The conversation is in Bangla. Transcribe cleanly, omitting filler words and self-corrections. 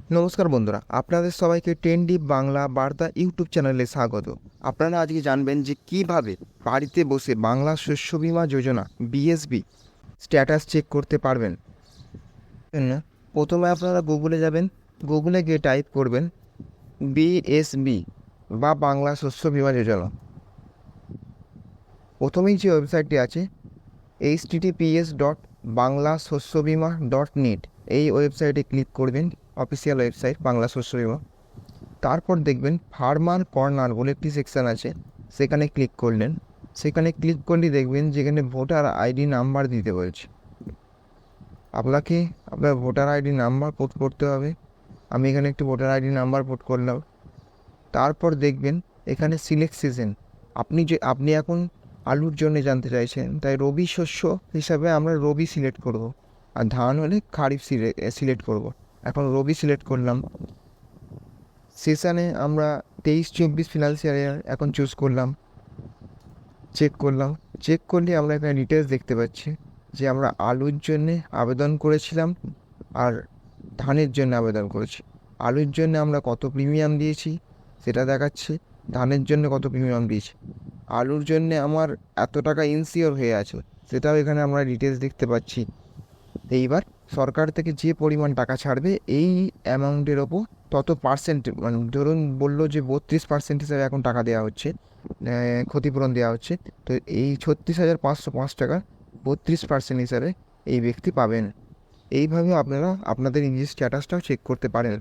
নমস্কার বন্ধুরা, আপনাদের সবাইকে টেনডিপ বাংলা বার্তা ইউটিউব চ্যানেলে স্বাগত। আপনারা আজকে জানবেন যে কিভাবে বাড়িতে বসে বাংলা শস্য বীমা যোজনা বিএসবি স্ট্যাটাস চেক করতে পারবেন। প্রথমে আপনারা গুগলে যাবেন, গুগলে গিয়ে টাইপ করবেন বিএসবি বা বাংলা শস্য বীমা যোজনা। প্রথমেই যে ওয়েবসাইটটি আছে https.banglasossobima.net, এই ওয়েবসাইটে ক্লিক করবেন, অফিসিয়াল ওয়েবসাইট বাংলা শস্য বীমা। তারপর দেখবেন ফার্মার কর্নার বলে একটি সেকশান আছে, সেখানে ক্লিক করলেন। সেখানে ক্লিক করলে দেখবেন যেখানে ভোটার আইডি নাম্বার দিতে বলছে। আপনাকে আপনার ভোটার আইডি নাম্বার পুট করতে হবে। আমি এখানে একটি ভোটার আইডি নাম্বার পুট করলাম। তারপর দেখবেন এখানে সিলেক্ট সিজন, আপনি এখন আলুর জন্য জানতে চাইছেন, তাই রবি শস্য হিসাবে আমরা রবি সিলেক্ট করব, আর ধান হলে খারিফ সিলেক্ট করব। এখন রবি সিলেক্ট করলাম। সেশানে আমরা 23-24 ফিনান্সিয়াল ইয়ার এখন চুজ করলাম। চেক করলে আমরা এখানে ডিটেলস দেখতে পাচ্ছি যে আমরা আলুর জন্যে আবেদন করেছিলাম আর ধানের জন্য আবেদন করেছি। আলুর জন্য আমরা কত প্রিমিয়াম দিয়েছি সেটা দেখাচ্ছে, ধানের জন্য কত প্রিমিয়াম দিয়েছি। আলুর জন্য আমার এত টাকা ইনসিওর হয়ে আছে, সেটাও এখানে আমরা ডিটেলস দেখতে পাচ্ছি। এইবার সরকার থেকে যে পরিমাণ টাকা ছাড়বে এই অ্যামাউন্টের ওপর তত পার্সেন্ট, মানে ধরুন বললো যে 32% হিসাবে এখন টাকা দেওয়া হচ্ছে, ক্ষতিপূরণ দেওয়া হচ্ছে। তো এই 36,505 টাকা 32% হিসাবে এই ব্যক্তি পাবেন। এইভাবে আপনারা আপনাদের নিজের স্ট্যাটাসটাও চেক করতে পারেন।